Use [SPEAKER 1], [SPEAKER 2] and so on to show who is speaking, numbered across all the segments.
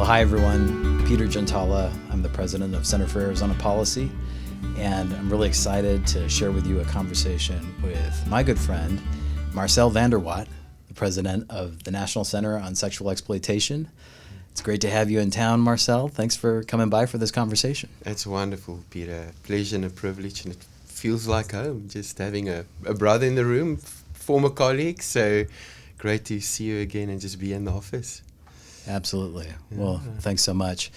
[SPEAKER 1] Well, hi everyone. Peter Gentala. I'm the president of Center for Arizona Policy, and I'm really excited to share with you a conversation with my good friend, Marcel the president of the National Center on Sexual Exploitation. It's great to have you in town, Marcel. Thanks for coming by for this conversation.
[SPEAKER 2] It's wonderful, Peter. Pleasure and a privilege, and it feels like home, just having a brother in the room, former colleague. So great to see you again and just be in the office.
[SPEAKER 1] Absolutely. Yeah. Well, thanks so much.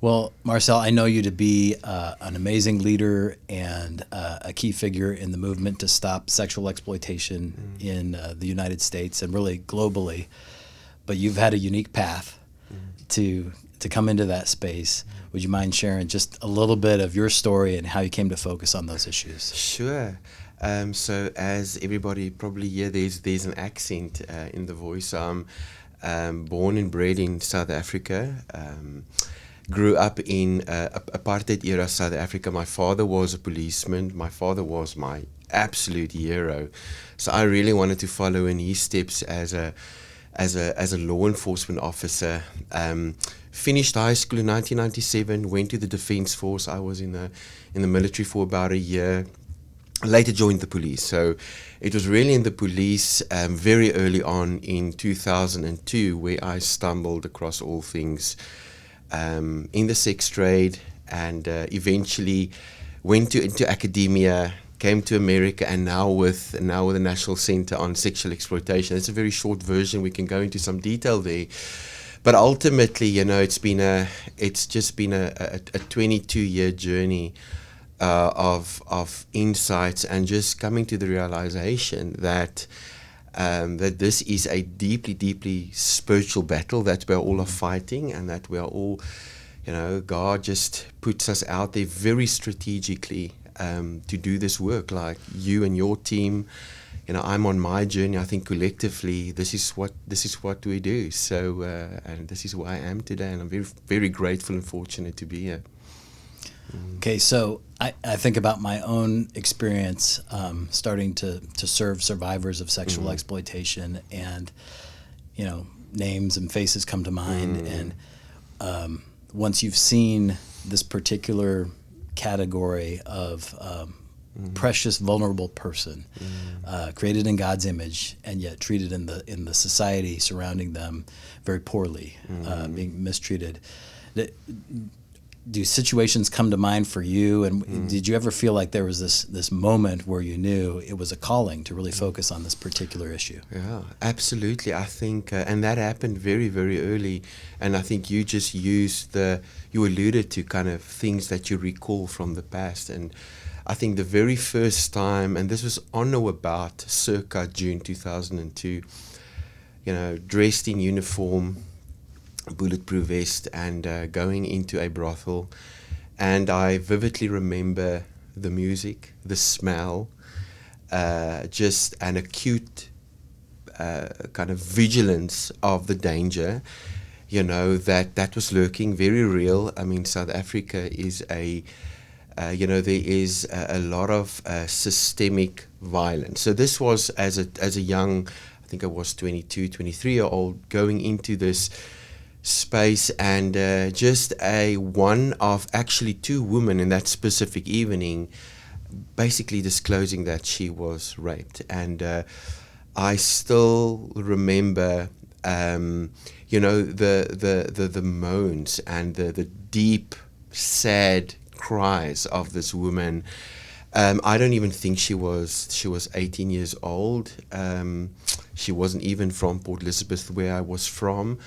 [SPEAKER 1] Well, Marcel, I know you to be an amazing leader and a key figure in the movement to stop sexual exploitation in the United States and really globally. But you've had a unique path to come into that space. Would you mind sharing just a little bit of your story and how you came to focus on those issues?
[SPEAKER 2] Sure. So as everybody probably hear, there's an accent in the voice. I'm born and bred in South Africa. Grew up in apartheid era South Africa. My father was a policeman. My father was my absolute hero. So I really wanted to follow in his steps as a law enforcement officer. Finished high school in 1997, went to the Defence Force. I was in the military for about a year. Later joined the police. So it was really in the police very early on in 2002 where I stumbled across all things in the sex trade, and eventually went into academia, came to America, and now with the National Center on Sexual Exploitation. It's a very short version. We can go into some detail there, but ultimately, it's just been a 22-year journey of insights and just coming to the realization that that this is a deeply, deeply spiritual battle that we all are fighting, and that we are all, God just puts us out there very strategically to do this work, like you and your team. I'm on my journey. I think collectively, this is what we do. So, and this is where I am today, and I'm very, very grateful and fortunate to be here.
[SPEAKER 1] Okay, so I think about my own experience starting to serve survivors of sexual exploitation, and names and faces come to mind, and once you've seen this particular category of precious, vulnerable person created in God's image and yet treated in the society surrounding them very poorly, being mistreated. Do situations come to mind for you, and did you ever feel like there was this moment where you knew it was a calling to really focus on this particular issue?
[SPEAKER 2] Yeah, absolutely. I think, and that happened very, very early, and I think you just you alluded to kind of things that you recall from the past, and I think the very first time, and this was on or about circa June 2002, dressed in uniform, bulletproof vest, and going into a brothel, and I vividly remember the music, the smell, just an acute kind of vigilance of the danger, that was lurking, very real. I mean, South Africa is there is a lot of systemic violence. So this was as a young, I think I was 22, 23-year-old, going into this space, and just one of actually two women in that specific evening basically disclosing that she was raped. And I still remember the moans and the deep, sad cries of this woman. I don't even think she was 18 years old. She wasn't even from Port Elizabeth, where I was from.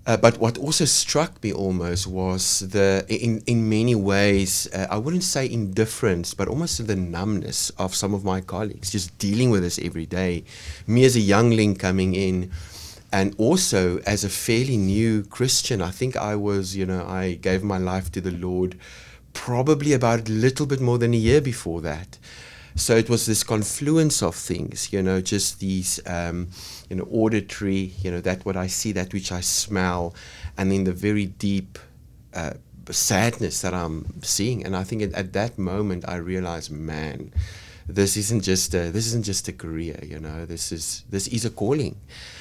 [SPEAKER 2] But what also struck me almost was in many ways, I wouldn't say indifference, but almost the numbness of some of my colleagues just dealing with this every day. Me as a youngling coming in, and also as a fairly new Christian. I think I gave my life to the Lord probably about a little bit more than a year before that. So it was this confluence of things, just these, auditory, that what I see, that which I smell, and then the very deep sadness that I'm seeing. And I think at that moment I realized, man, this isn't just a career, you know. This is a calling,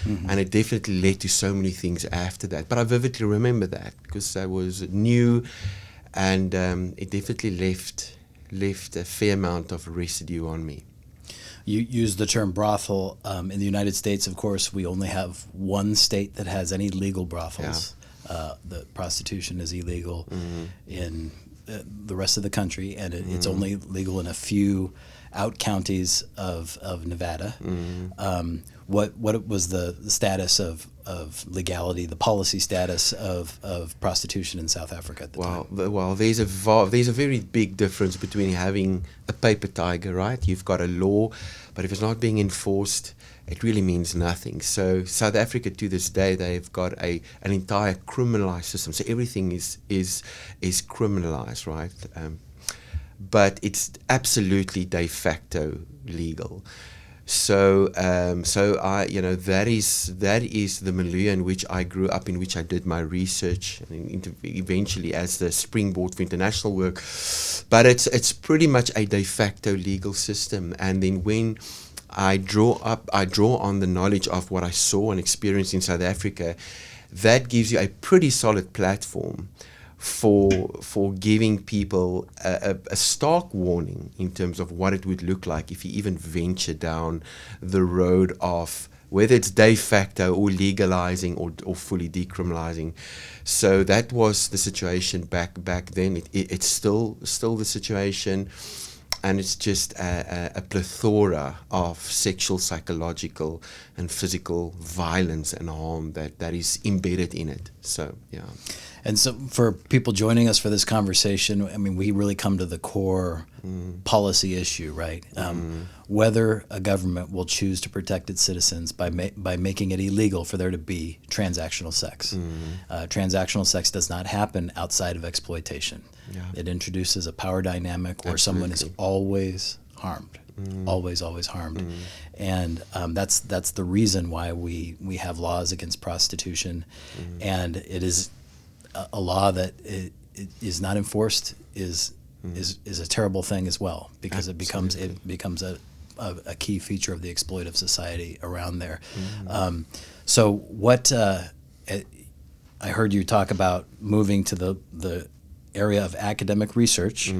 [SPEAKER 2] and it definitely led to so many things after that. But I vividly remember that because I was new, and it definitely left a fair amount of residue on me.
[SPEAKER 1] You use the term brothel. In the United States, of course, we only have one state that has any legal brothels. The prostitution is illegal in the rest of the country, and it's only legal in a few out counties of Nevada. What was the status of legality, the policy status of prostitution in South Africa at the time?
[SPEAKER 2] Well, there's a very big difference between having a paper tiger, right? You've got a law, but if it's not being enforced, it really means nothing. So South Africa, to this day, they've got an entire criminalized system. So everything is criminalized, right? But it's absolutely de facto legal. So I, you know, that is the milieu in which I grew up, in which I did my research, and eventually as the springboard for international work. But it's pretty much a de facto legal system. And then when I draw on the knowledge of what I saw and experienced in South Africa, that gives you a pretty solid platform for giving people a stark warning in terms of what it would look like if you even venture down the road of whether it's de facto or legalizing or fully decriminalizing. So that was the situation back then. It's still the situation. And it's just a plethora of sexual, psychological, and physical violence and harm that is embedded in it. So, yeah.
[SPEAKER 1] And so for people joining us for this conversation, I mean, we really come to the core policy issue, right? Whether a government will choose to protect its citizens by making it illegal for there to be transactional sex. Transactional sex does not happen outside of exploitation. Yeah. It introduces a power dynamic where someone is always harmed, always harmed. And that's the reason why we have laws against prostitution. And it is a law that it is not enforced is a terrible thing as well, because it becomes a key feature of the exploitive society around there. So what I heard you talk about moving to the area of academic research.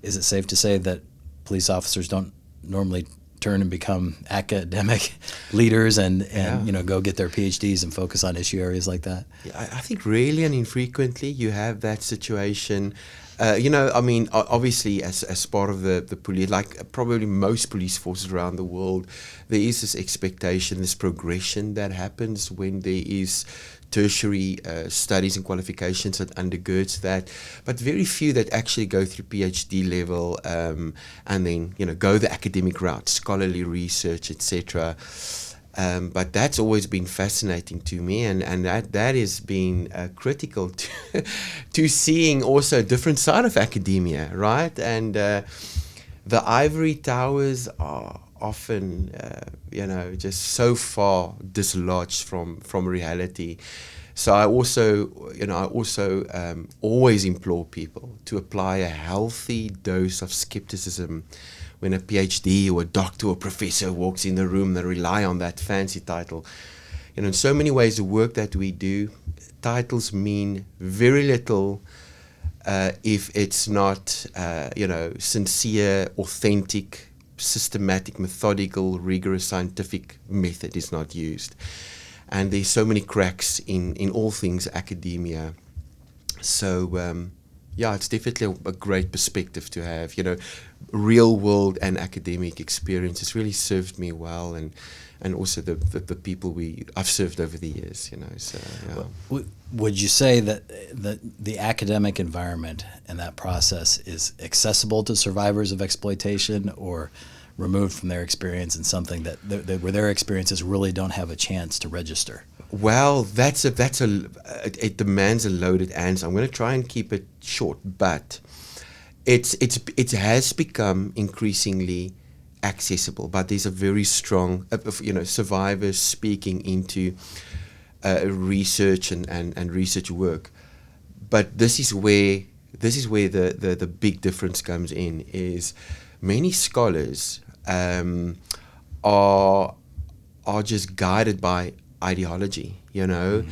[SPEAKER 1] Is it safe to say that police officers don't normally turn and become academic leaders and you know, go get their PhDs and focus on issue areas like that?
[SPEAKER 2] Yeah, I think rarely and infrequently you have that situation. You know, I mean, obviously as part of the police, like probably most police forces around the world, there is this expectation, this progression that happens when there is tertiary studies and qualifications that undergirds that, but very few that actually go through PhD level and then, you know, go the academic route, scholarly research, etc. But that's always been fascinating to me, and that has been critical to seeing also a different side of academia, right? And the ivory towers are often, you know, just so far dislodged from reality. So I also always implore people to apply a healthy dose of skepticism when a PhD or a doctor or professor walks in the room. They rely on that fancy title. You know, in so many ways, the work that we do, titles mean very little if it's not, you know, sincere, authentic, systematic, methodical, rigorous scientific method is not used. And there's so many cracks in all things academia. So, yeah, it's definitely a great perspective to have. You know, real world and academic experience has really served me well, and also the people I've served over the years. You know, so yeah.
[SPEAKER 1] Would you say that the academic environment and that process is accessible to survivors of exploitation, or removed from their experience and something that where their experiences really don't have a chance to register?
[SPEAKER 2] Well, it demands a loaded answer. I'm going to try and keep it short, but it has become increasingly accessible. But there's a very strong, you know, survivors speaking into research and research work. But this is where the big difference comes in, is many scholars are just guided by ideology, you know.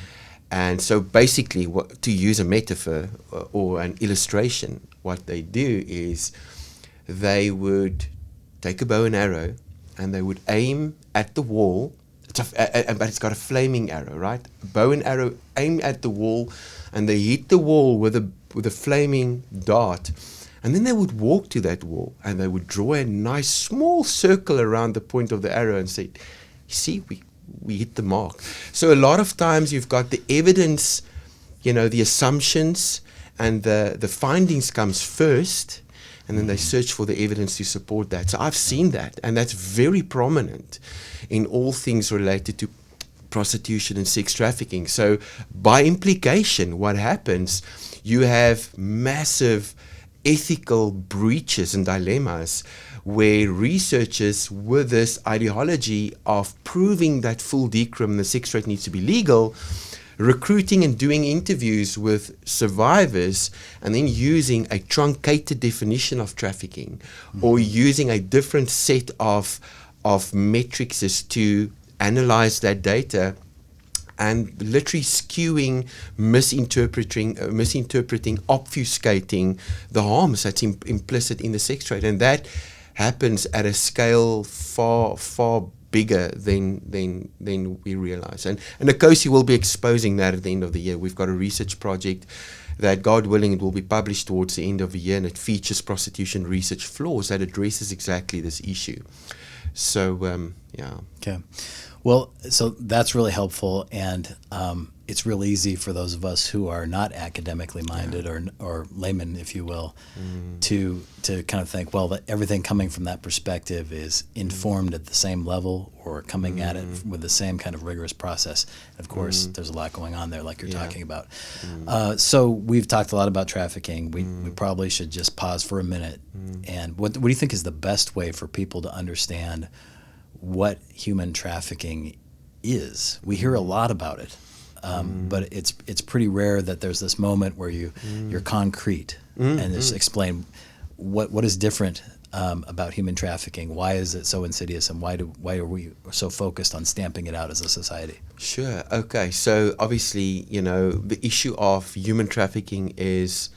[SPEAKER 2] And so basically, to use a metaphor or an illustration, what they do is they would take a bow and arrow and they would aim at the wall, but it's got a flaming arrow, right? Bow and arrow, aim at the wall, and they hit the wall with a flaming dart. And then they would walk to that wall and they would draw a nice small circle around the point of the arrow and say, see, we hit the mark. So a lot of times you've got the evidence, you know, the assumptions and the findings comes first, and then they search for the evidence to support that. So I've seen that, and that's very prominent in all things related to prostitution and sex trafficking. So by implication, what happens, you have massive ethical breaches and dilemmas where researchers with this ideology of proving that full decrim, the sex trade needs to be legal, recruiting and doing interviews with survivors and then using a truncated definition of trafficking or using a different set of metrics to analyze that data and literally skewing, misinterpreting, obfuscating the harms that's implicit in the sex trade. And that happens at a scale far, far bigger than we realize. And ACOSI will be exposing that at the end of the year. We've got a research project that, God willing, it will be published towards the end of the year, and it features prostitution research flaws that addresses exactly this issue. So, yeah.
[SPEAKER 1] Okay. Well, so that's really helpful, and it's real easy for those of us who are not academically minded or laymen, if you will, to kind of think, well, that everything coming from that perspective is informed at the same level or coming at it with the same kind of rigorous process. And of course, there's a lot going on there, like you're talking about. So we've talked a lot about trafficking. We probably should just pause for a minute. And what do you think is the best way for people to understand what human trafficking is? We hear a lot about it, but it's pretty rare that there's this moment where you're concrete and just explain what is different about human trafficking. Why is it so insidious, and why are we so focused on stamping it out as a society?
[SPEAKER 2] Sure. Okay. So obviously, you know, the issue of human trafficking is,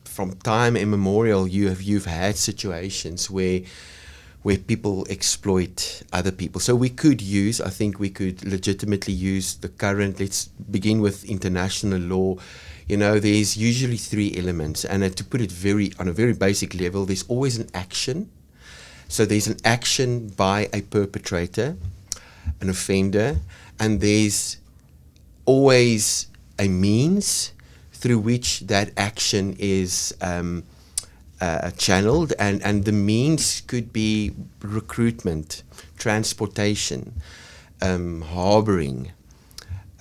[SPEAKER 2] from time immemorial, you've had situations where people exploit other people. So I think we could legitimately use the current, let's begin with international law. You know, there's usually three elements, and to put it on a very basic level, there's always an action. So there's an action by a perpetrator, an offender, and there's always a means through which that action is channeled, and the means could be recruitment, transportation, harboring,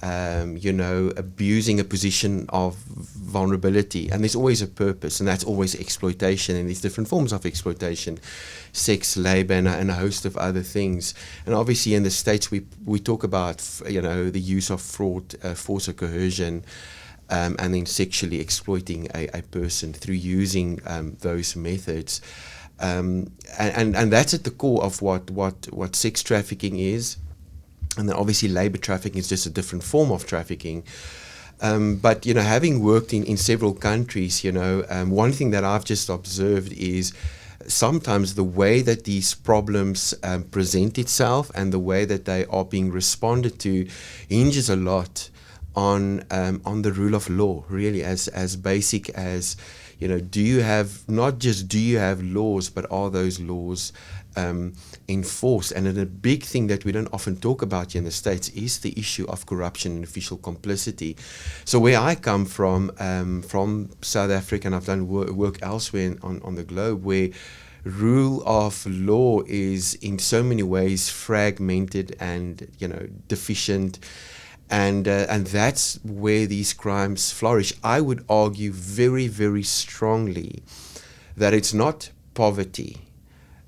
[SPEAKER 2] abusing a position of vulnerability, and there's always a purpose, and that's always exploitation, and these different forms of exploitation, sex, labor, and a host of other things. And obviously in the States we talk about the use of fraud, force or coercion, and then sexually exploiting a person through using those methods, and that's at the core of what sex trafficking is. And then obviously labor trafficking is just a different form of trafficking. But having worked in several countries, one thing that I've just observed is sometimes the way that these problems present itself and the way that they are being responded to hinges a lot on the rule of law, really, as basic as, do you have laws, but are those laws enforced? And then a big thing that we don't often talk about here in the States is the issue of corruption and official complicity. So where I come from South Africa, and I've done work elsewhere on the globe, where rule of law is in so many ways fragmented and deficient. And that's where these crimes flourish. I would argue very, very strongly that it's not poverty,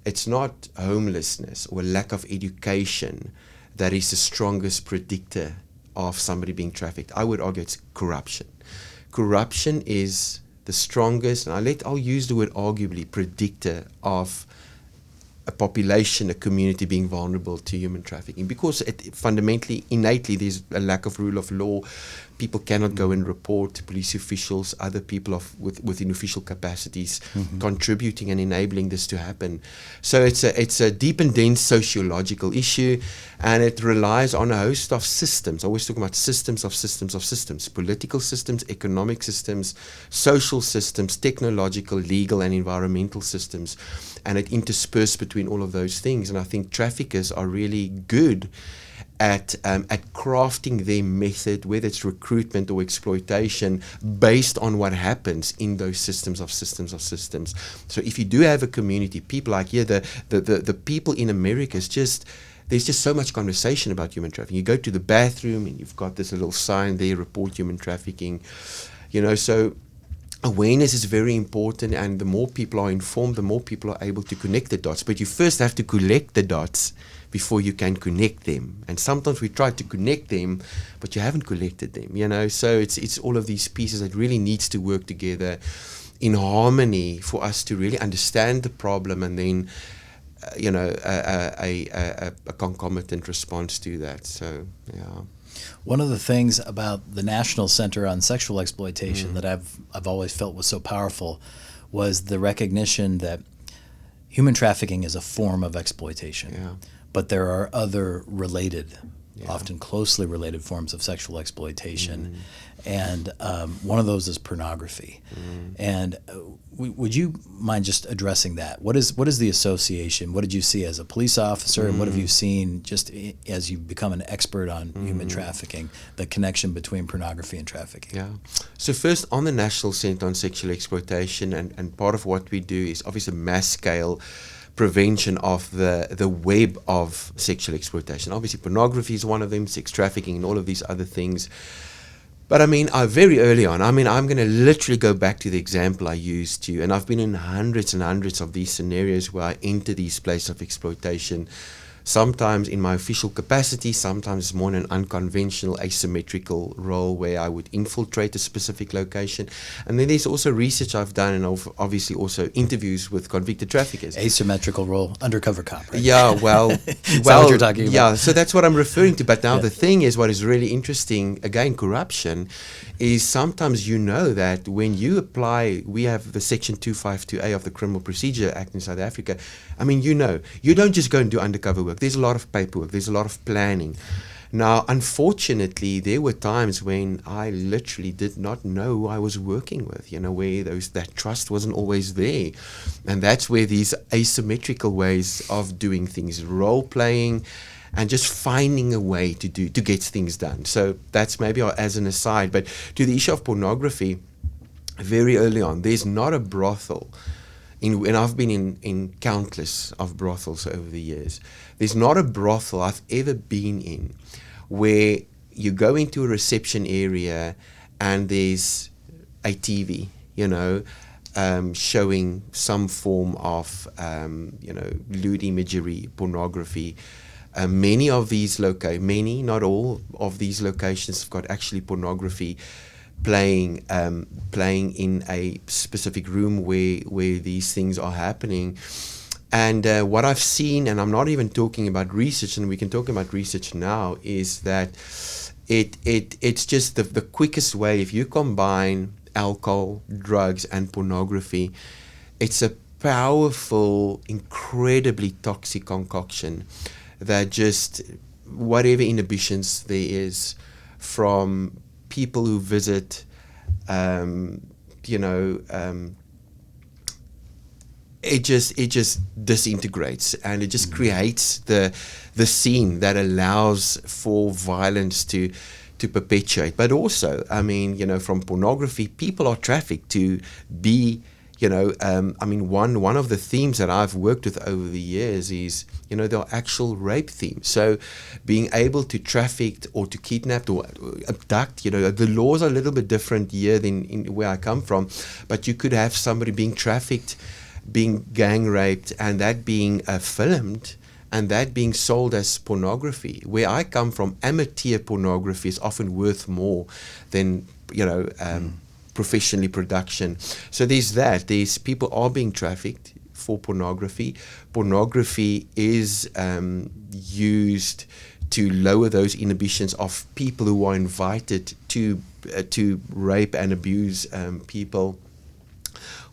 [SPEAKER 2] it's not homelessness or lack of education that is the strongest predictor of somebody being trafficked. I would argue it's corruption. Corruption is the the strongest, and I'll use the word arguably, predictor of a population, a community being vulnerable to human trafficking, because fundamentally, innately, there's a lack of rule of law. People cannot go and report, police officials, other people within official capacities contributing and enabling this to happen. So it's a deep and dense sociological issue, and it relies on a host of systems. I always talk about systems of systems of systems: political systems, economic systems, social systems, technological, legal, and environmental systems. And it interspersed between all of those things. And I think traffickers are really good at crafting their method, whether it's recruitment or exploitation, based on what happens in those systems of systems of systems. So if you do have a community, people like here, the people in America, there's just so much conversation about human trafficking. You go to the bathroom and you've got this little sign there, report human trafficking, so awareness is very important, and the more people are informed, the more people are able to connect the dots. But you first have to collect the dots before you can connect them. And sometimes we try to connect them, but you haven't collected them, So it's all of these pieces that really needs to work together in harmony for us to really understand the problem, and then, a concomitant response to that. So, yeah.
[SPEAKER 1] One of the things about the National Center on Sexual Exploitation that I've always felt was so powerful was the recognition that human trafficking is a form of exploitation.
[SPEAKER 2] Yeah.
[SPEAKER 1] But there are other related, often closely related forms of sexual exploitation. And one of those is pornography. And would you mind just addressing that? What is the association? What did you see as a police officer, and what have you seen just as you've become an expert on human trafficking, the connection between pornography and trafficking?
[SPEAKER 2] Yeah. So first, on the National Center on Sexual Exploitation, and part of what we do is obviously mass scale prevention of the web of sexual exploitation. Obviously, pornography is one of them, sex trafficking, and all of these other things. But very early on, I'm going to literally go back to the example I used to, and I've been in hundreds and hundreds of these scenarios where I enter these places of exploitation, sometimes in my official capacity, sometimes more in an unconventional, asymmetrical role where I would infiltrate a specific location. And then there's also research I've done, and obviously also interviews with convicted traffickers.
[SPEAKER 1] Asymmetrical role, undercover cop, right?
[SPEAKER 2] Yeah, well,
[SPEAKER 1] what you're talking about.
[SPEAKER 2] Yeah, so that's what I'm referring to. But now the thing is, what is really interesting, again, corruption, is sometimes that when you apply, we have the Section 252A of the Criminal Procedure Act in South Africa. You don't just go and do undercover work. There's a lot of paperwork. There's a lot of planning. Now, unfortunately, there were times when I literally did not know who I was working with, where that trust wasn't always there. And that's where these asymmetrical ways of doing things, role-playing, and just finding a way to get things done. So that's maybe as an aside. But to the issue of pornography, very early on, there's not a brothel, and I've been in countless of brothels over the years. There's not a brothel I've ever been in where you go into a reception area and there's a TV, showing some form of, lewd imagery, pornography. Many of these not all of these locations have got actually pornography playing in a specific room where these things are happening. And what I've seen, and I'm not even talking about research, and we can talk about research now, is that it's just the quickest way. If you combine alcohol, drugs, and pornography, it's a powerful, incredibly toxic concoction that just, whatever inhibitions there is from people who visit, it just disintegrates, and it just creates the scene that allows for violence to perpetuate. But also, from pornography, people are trafficked to be, one of the themes that I've worked with over the years is, there are actual rape themes. So being able to traffic or to kidnap or abduct, the laws are a little bit different here than in where I come from, but you could have somebody being trafficked, being gang raped, and that being filmed, and that being sold as pornography. Where I come from, amateur pornography is often worth more than, professionally production. So there's that. There's people are being trafficked for pornography. Pornography is used to lower those inhibitions of people who are invited to rape and abuse people.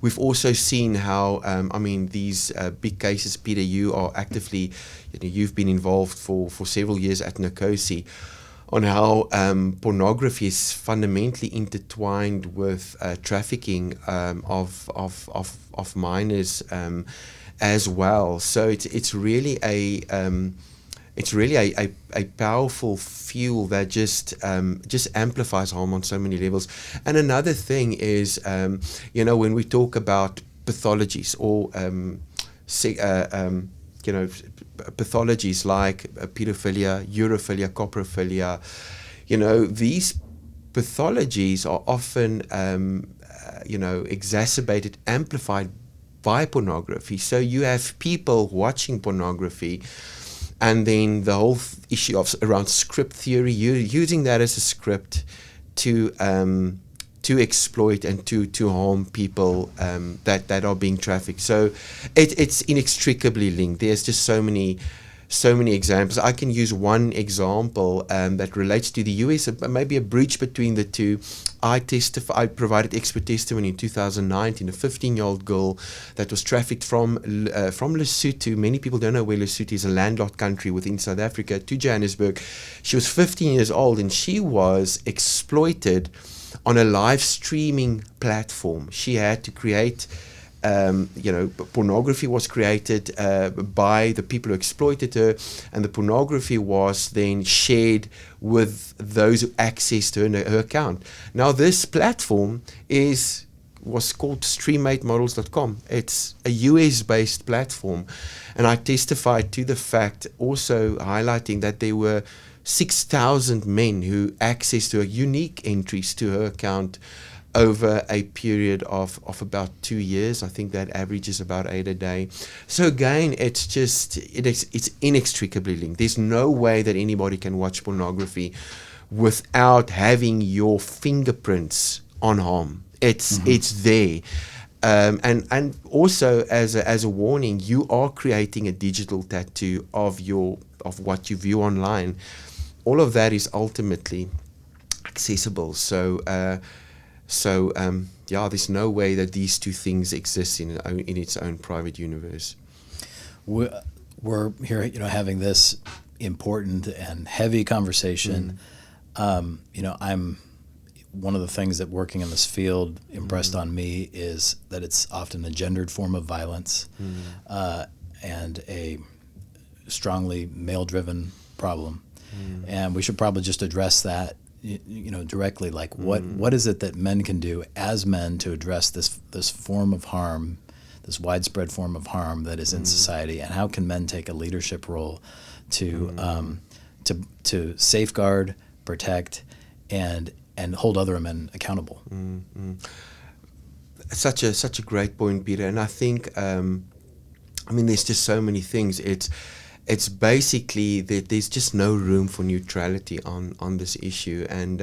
[SPEAKER 2] We've also seen how, these big cases, Peter, you are actively, you've been involved for several years at Nkosi, on how pornography is fundamentally intertwined with trafficking of minors as well. So it's really a powerful fuel that just amplifies harm on so many levels. And another thing is, when we talk about pathologies or pathologies like pedophilia, urophilia, coprophilia, these pathologies are often exacerbated, amplified by pornography. So you have people watching pornography, and then the whole issue around script theory, using that as a script to exploit and to harm people that are being trafficked. So it's inextricably linked. There's just so many examples. I can use one example that relates to the US, maybe a bridge between the two. I provided expert testimony in 2019, a 15-year-old girl that was trafficked from Lesotho. Many people don't know where Lesotho is, a landlocked country within South Africa, to Johannesburg. She was 15 years old, and she was exploited on a live streaming platform. She had to create, pornography was created by the people who exploited her, and the pornography was then shared with those who accessed her account. Now, this platform was called streammatemodels.com. It's a US-based platform, and I testified to the fact, also highlighting that there were 6,000 men who accessed her unique entries to her account over a period of about 2 years. I think that averages about 8 a day. So again, it's inextricably linked. There's no way that anybody can watch pornography without having your fingerprints on harm. It's there. And also as a warning, you are creating a digital tattoo of what you view online. All of that is ultimately accessible. So there's no way that these two things exist in its own private universe.
[SPEAKER 1] We're here, having this important and heavy conversation. I'm one of the things that working in this field impressed on me is that it's often a gendered form of violence and a strongly male-driven problem. And we should probably just address that, directly. Like, what is it that men can do as men to address this form of harm, this widespread form of harm that is in society, and how can men take a leadership role to safeguard, protect, and hold other men accountable?
[SPEAKER 2] Such a great point, Peter. And I think, there's just so many things. It's basically that there's just no room for neutrality on this issue. And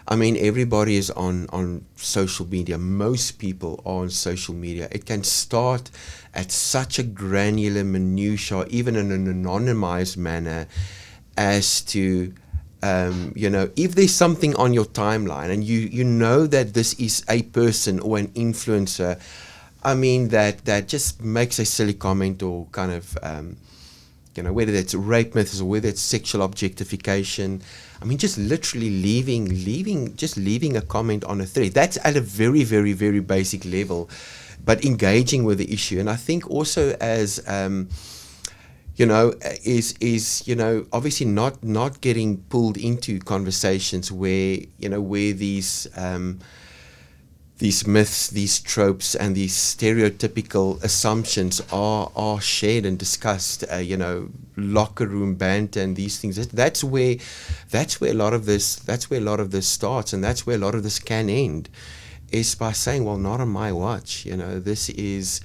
[SPEAKER 2] everybody is on social media. Most people are on social media. It can start at such a granular minutiae, even in an anonymized manner, as to if there's something on your timeline and you know that this is a person or an influencer, that just makes a silly comment, or kind of whether that's rape myths or whether it's sexual objectification. Just literally leaving a comment on a thread. That's at a very, very, very basic level, but engaging with the issue. And I think also as is obviously not getting pulled into conversations where these myths, these tropes, and these stereotypical assumptions are shared and discussed. Locker room banter and these things. That's where a lot of this starts, and that's where a lot of this can end, is by saying, well, not on my watch. This is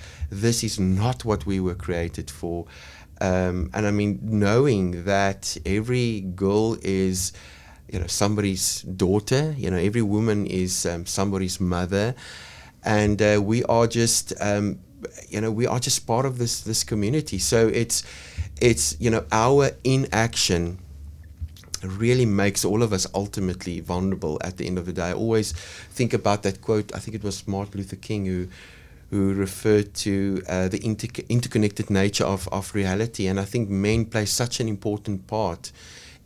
[SPEAKER 2] not what we were created for. And knowing that every girl is somebody's daughter. Every woman is somebody's mother, and we are just part of this community. So it's our inaction really makes all of us ultimately vulnerable at the end of the day. I always think about that quote. I think it was Martin Luther King who referred to the interconnected nature of reality. And I think men play such an important part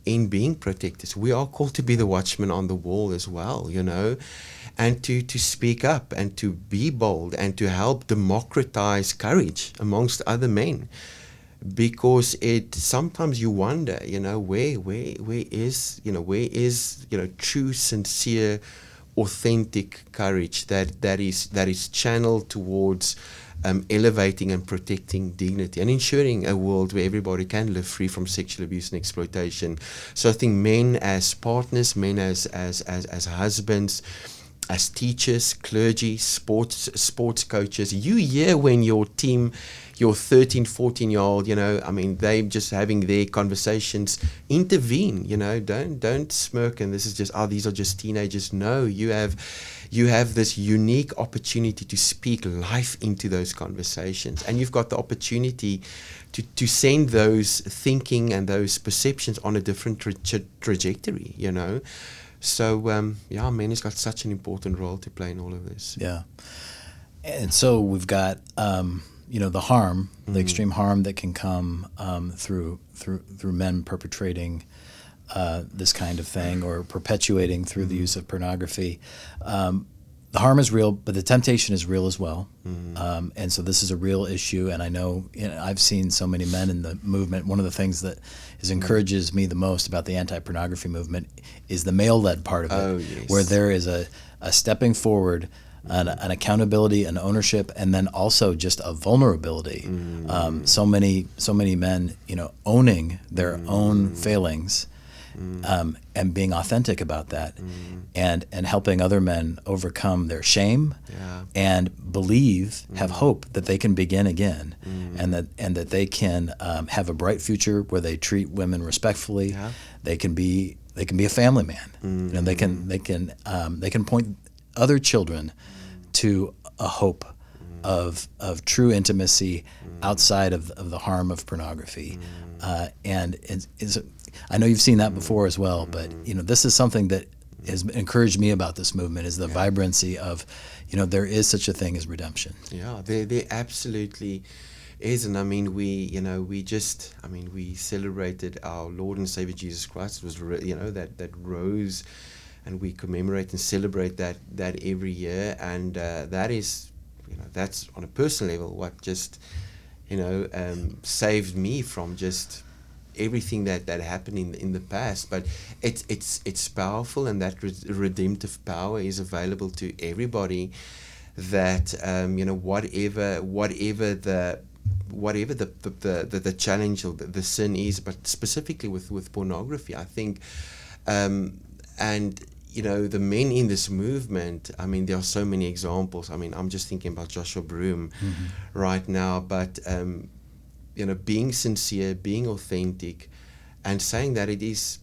[SPEAKER 2] in being protectors. We are called to be the watchmen on the wall as well, and to speak up and to be bold and to help democratize courage amongst other men. Because sometimes you wonder, where is true, sincere, authentic courage that is channeled towards elevating and protecting dignity and ensuring a world where everybody can live free from sexual abuse and exploitation. So I think men as partners, men as husbands, as teachers, clergy, sports coaches, you hear when your team, your 13, 14-year-old, they just having their conversations, intervene, don't smirk and this is just, these are just teenagers. No, you have this unique opportunity to speak life into those conversations, and you've got the opportunity to send those thinking and those perceptions on a different trajectory, So, men has got such an important role to play in all of this.
[SPEAKER 1] Yeah. And so we've got, the harm, the extreme harm that can come through men perpetrating this kind of thing or perpetuating through the use of pornography. The harm is real, but the temptation is real as well. And so this is a real issue. And I know, I've seen so many men in the movement. One of the things that encourages me the most about the anti-pornography movement is the male-led part of it, where there is a stepping forward, an accountability, an ownership, and then also just a vulnerability. So many men, owning their own failings. And being authentic about that, and helping other men overcome their shame, and have hope that they can begin again, and that they can have a bright future where they treat women respectfully. They can be a family man. They can point other children to a hope of true intimacy outside of the harm of pornography. And I know you've seen that before as well, but this is something that has encouraged me about this movement, is the vibrancy of, there is such a thing as redemption.
[SPEAKER 2] Yeah, there absolutely is. And we celebrated our Lord and Savior Jesus Christ. It was, that rose, and we commemorate and celebrate that every year. And that is, that's on a personal level what just, saved me from just everything that happened in the past. But it's powerful, and that redemptive power is available to everybody. That whatever the challenge or the sin is, but specifically with pornography, I think, and the men in this movement, there are so many examples. I'm just thinking about Joshua Broom right now, but being sincere, being authentic, and saying that it's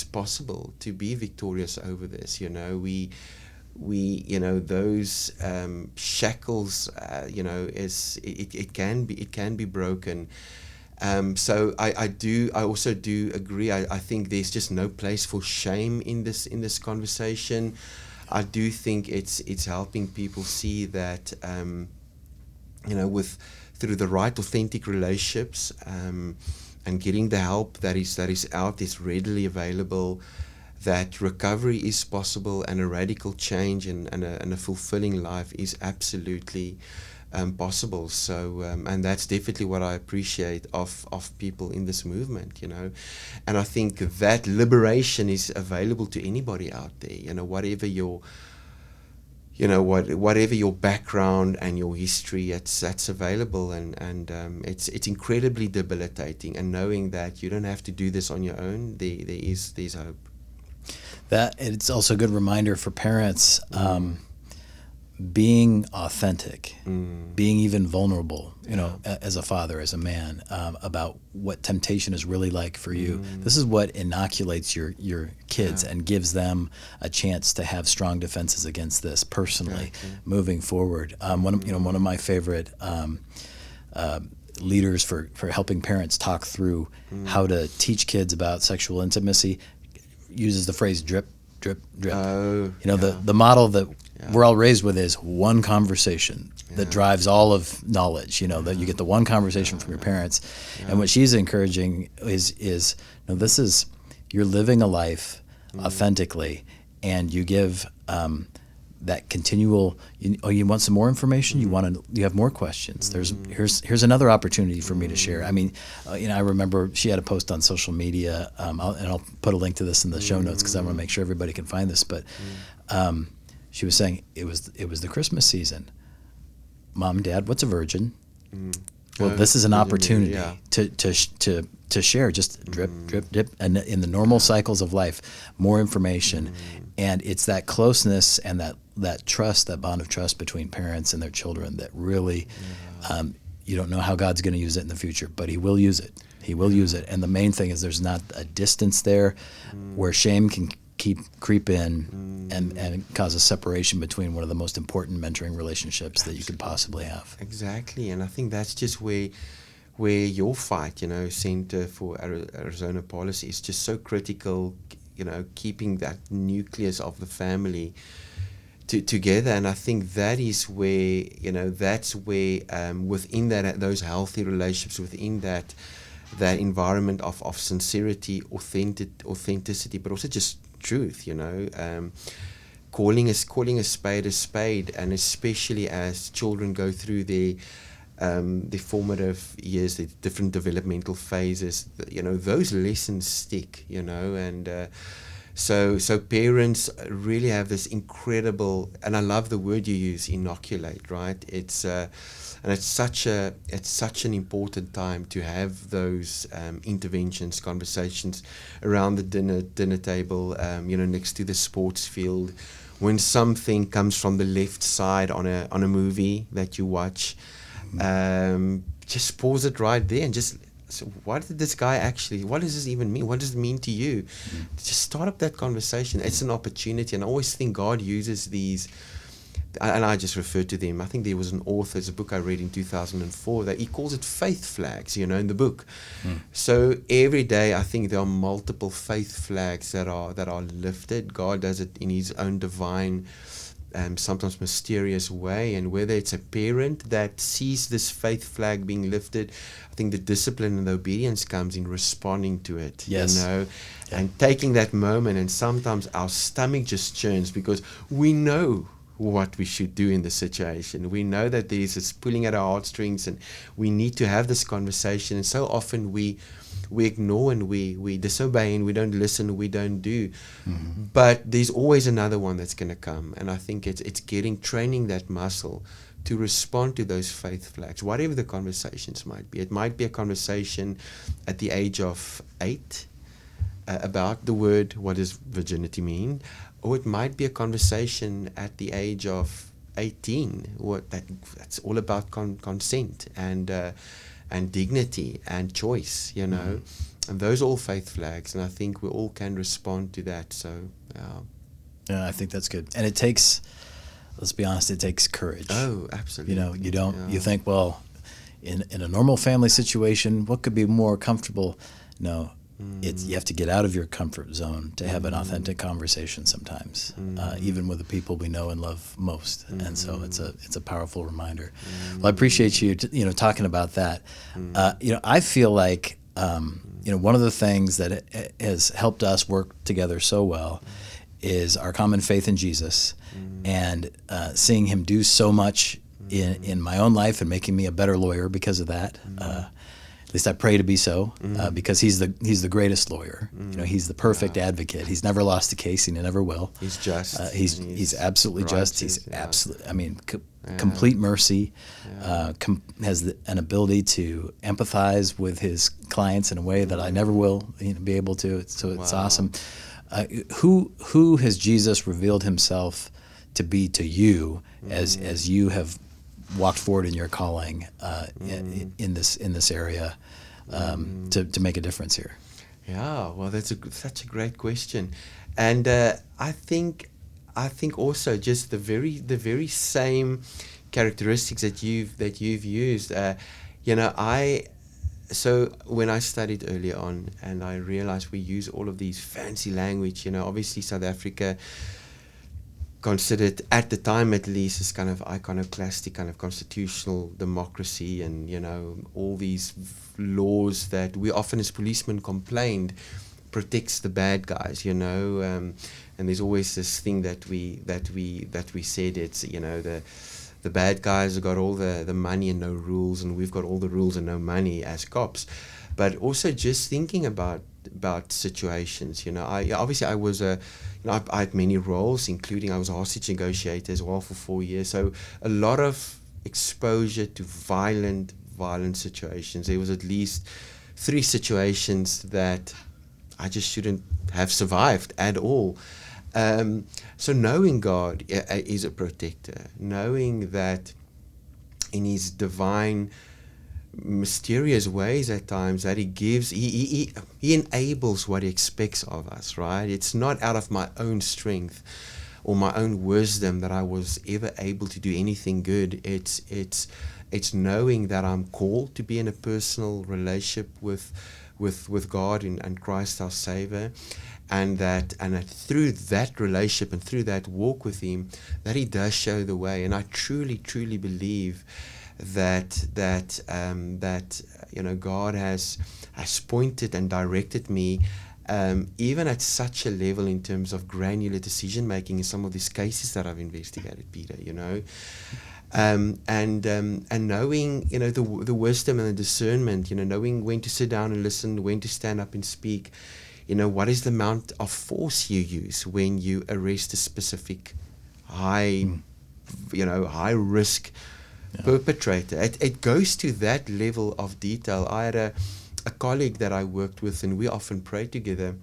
[SPEAKER 2] possible to be victorious over this. We those shackles, it can be broken. So I also do agree. I think there's just no place for shame in this conversation. I do think it's helping people see that through the right authentic relationships, and getting the help that is out is readily available, that recovery is possible, and a radical change and a fulfilling life is absolutely possible. So and that's definitely what I appreciate of people in this movement, and I think that liberation is available to anybody out there, whatever your whatever your background and your history, that's available, and it's incredibly debilitating. And knowing that you don't have to do this on your own, there's hope.
[SPEAKER 1] That it's also a good reminder for parents. being authentic, being even vulnerable, as a father, as a man, about what temptation is really like for you. This is what inoculates your kids and gives them a chance to have strong defenses against this personally, moving forward. One of my favorite leaders for helping parents talk through how to teach kids about sexual intimacy uses the phrase drip, drip, drip. The model that we're all raised with is one conversation that drives all of knowledge, that you get the one conversation from your parents. And what she's encouraging is this is, you're living a life authentically, and you give that continual, you want some more information? You have more questions. Here's another opportunity for me to share. I mean, I remember she had a post on social media, and I'll put a link to this in the show notes because I want to make sure everybody can find this. But she was saying it was the Christmas season. Mom, Dad, what's a virgin? Well, this is an opportunity to share, just drip, drip, drip, and in the normal cycles of life, more information. And it's that closeness and that trust, that bond of trust between parents and their children that really, you don't know how God's going to use it in the future, but He will use it. He will use it. And the main thing is there's not a distance there where shame can creep in and cause a separation between one of the most important mentoring relationships that you could possibly have.
[SPEAKER 2] Exactly. And I think that's just where your fight, Center for Arizona Policy is just so critical, keeping that nucleus of the family together. And I think that is where, that's where within those healthy relationships, within that environment of sincerity, authenticity, but also just truth, calling a spade, and especially as children go through their formative years, the different developmental phases, those lessons stick, and so parents really have this incredible, and I love the word you use, inoculate, right? It's and it's such an important time to have those interventions, conversations around the dinner table, next to the sports field, when something comes from the left side on a movie that you watch. Just pause it right there and just, so what did this guy what does this even mean? What does it mean to you? Just start up that conversation. It's an opportunity, and I always think God uses these, and I just refer to them. I think there was an author, there's a book I read in 2004, that he calls it faith flags, in the book. So every day I think there are multiple faith flags that are lifted. God does it in His own divine, sometimes mysterious way, and whether it's a parent that sees this faith flag being lifted, I think the discipline and the obedience comes in responding to it. And taking that moment, and sometimes our stomach just churns because we know what we should do in the situation. We know that there's this pulling at our heartstrings, and we need to have this conversation, and so often we ignore and we disobey and we don't listen, we don't do. But there's always another one that's going to come, and I think it's training that muscle to respond to those faith flags, whatever the conversations might be. It might be a conversation at the age of 8 about the word, what does virginity mean? Or it might be a conversation at the age of 18, that's all about consent and dignity and choice, And those are all faith flags, and I think we all can respond to that. So,
[SPEAKER 1] yeah, I think that's good. And it takes, let's be honest, it takes courage.
[SPEAKER 2] Oh, absolutely.
[SPEAKER 1] You don't. You think, well, in a normal family situation, what could be more comfortable? No. You have to get out of your comfort zone to have an authentic conversation sometimes, even with the people we know and love most. And so it's a powerful reminder. Well, I appreciate you talking about that. I feel like one of the things that has helped us work together so well is our common faith in Jesus, and seeing Him do so much in my own life and making me a better lawyer because of that. At least I pray to be so, because he's the greatest lawyer. He's the perfect advocate. He's never lost a case. He never will.
[SPEAKER 2] He's just.
[SPEAKER 1] He's absolutely just. He's absolutely. I mean, complete mercy. Has an ability to empathize with his clients in a way that I never will be able to. So it's awesome. Who has Jesus revealed Himself to be to you as you have walked forward in your calling in this area to make a difference here?
[SPEAKER 2] Yeah, well, that's such a great question, and I think also just the very same characteristics that you've used. So when I studied early on, and I realized we use all of these fancy language. Obviously South Africa considered at the time, at least, as kind of iconoclastic, kind of constitutional democracy, and all these laws that we often as policemen complained protects the bad guys, and there's always this thing that we said, it's the bad guys have got all the money and no rules, and we've got all the rules and no money as cops. But also just thinking about situations, obviously I was I had many roles, including I was a hostage negotiator as well for 4 years. So a lot of exposure to violent situations. There was at least 3 situations that I just shouldn't have survived at all. So knowing God is a protector, knowing that in His divine, mysterious ways at times that He gives, He enables what He expects of us, right? It's not out of my own strength or my own wisdom that I was ever able to do anything good. It's knowing that I'm called to be in a personal relationship with God and Christ our Savior, and that through that relationship and through that walk with Him, that He does show the way. And I truly believe that God has pointed and directed me, even at such a level in terms of granular decision making in some of these cases that I've investigated, Peter. And knowing the wisdom and the discernment, knowing when to sit down and listen, when to stand up and speak. What is the amount of force you use when you arrest a specific high risk perpetrator. It goes to that level of detail. I had a colleague that I worked with, and we often prayed together.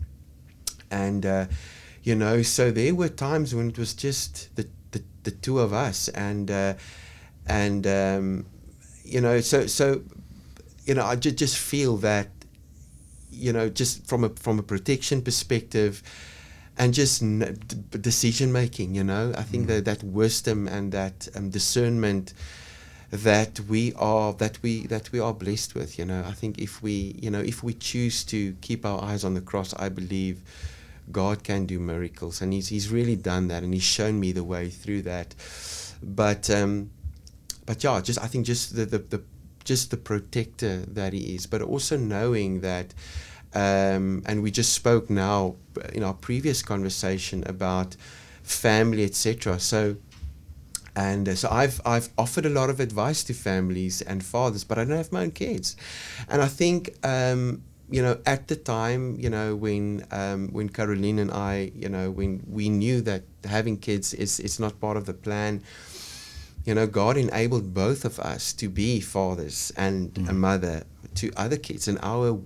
[SPEAKER 2] And so there were times when it was just the two of us, I just feel that just from a protection perspective, and just decision making. I think that wisdom and that discernment that we are blessed with. I think if we choose to keep our eyes on the cross, I believe God can do miracles, and He's really done that, and He's shown me the way through that. But yeah, I think the protector that He is, but also knowing that, and we just spoke now in our previous conversation about family, etc. So I've offered a lot of advice to families and fathers, but I don't have my own kids. And I think at the time, when Caroline and I, when we knew that having kids is not part of the plan, God enabled both of us to be fathers and a mother to other kids, and our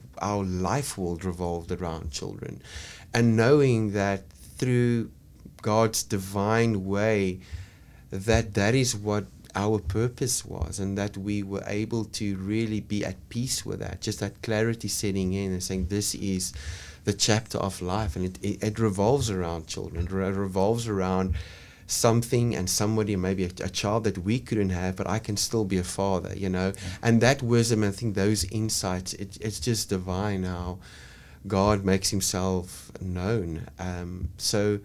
[SPEAKER 2] life world revolved around children. And knowing that through God's divine way, that is what our purpose was, and that we were able to really be at peace with that, just that clarity setting in and saying this is the chapter of life, and it revolves around children. It revolves around something and somebody, maybe a child that we couldn't have, but I can still be a father, and that wisdom, I think those insights, it's just divine how God makes Himself known. So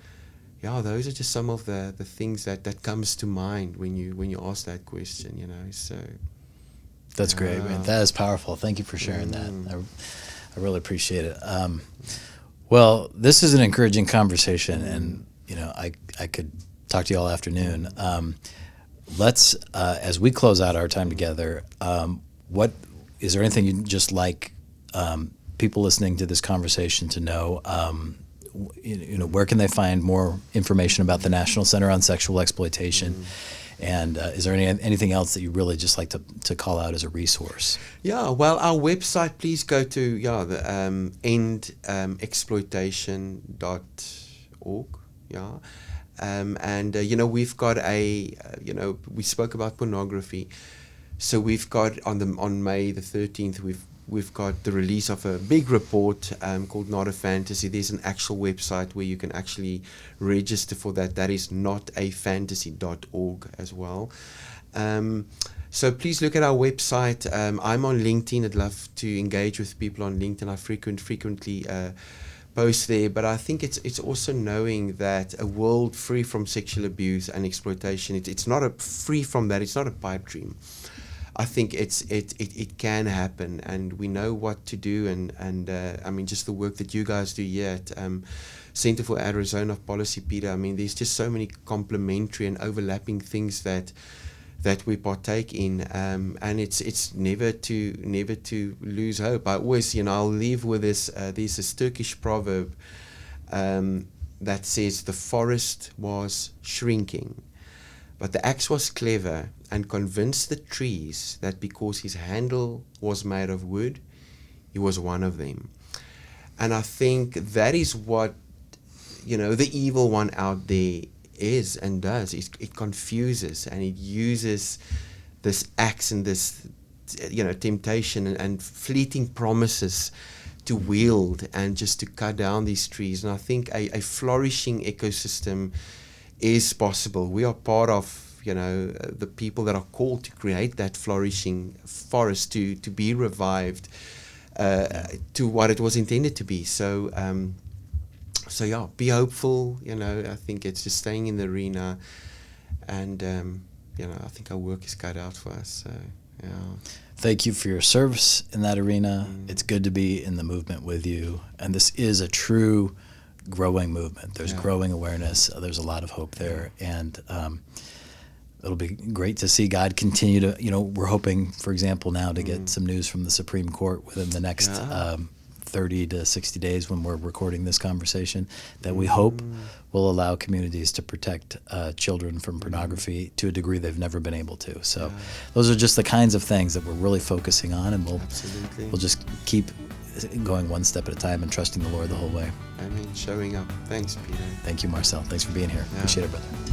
[SPEAKER 2] yeah, those are just some of the things that comes to mind when you ask that question, So
[SPEAKER 1] that's great, man. That is powerful. Thank you for sharing that. I really appreciate it. Well, this is an encouraging conversation, and I could talk to you all afternoon. Let's as we close out our time together, what is there anything you'd just like people listening to this conversation to know? Where can they find more information about the National Center on Sexual Exploitation? And is there anything else that you really just like to call out as a resource?
[SPEAKER 2] Yeah, well, our website, please go to the endexploitation.org. Yeah. And we've got we spoke about pornography. So we've got on May the 13th, we've got the release of a big report called Not a Fantasy. There's an actual website where you can actually register for that. That is notafantasy.org as well. So please look at our website. I'm on LinkedIn. I'd love to engage with people on LinkedIn. I frequently post there. But I think it's also knowing that a world free from sexual abuse and exploitation, it's not free from that. It's not a pipe dream. I think it can happen, and we know what to do, and I mean, just the work that you guys do here at Center for Arizona Policy, Peter. I mean, there's just so many complementary and overlapping things that we partake in, and it's never to lose hope. I always, I'll leave with this. There's this Turkish proverb that says, "The forest was shrinking, but the axe was clever and convinced the trees that because his handle was made of wood, he was one of them." And I think that is what, the evil one out there is and does. It confuses, and it uses this axe and this, temptation and fleeting promises to wield and just to cut down these trees. And I think a flourishing ecosystem is possible. We are part of the people that are called to create that flourishing forest to be revived to what it was intended to be. So yeah, be hopeful. I think it's just staying in the arena, and I think our work is cut out for us. So yeah.
[SPEAKER 1] Thank you for your service in that arena. It's good to be in the movement with you, and this is a true growing movement. There's growing awareness. There's a lot of hope there, and it'll be great to see God continue to, we're hoping, for example, now to get some news from the Supreme Court within the next 30 to 60 days when we're recording this conversation, that we hope will allow communities to protect children from pornography to a degree they've never been able to. So those are just the kinds of things that we're really focusing on, and we'll just keep going one step at a time and trusting the Lord the whole way.
[SPEAKER 2] Showing up. Thanks, Peter.
[SPEAKER 1] Thank you, Marcel. Thanks for being here. Appreciate it, brother.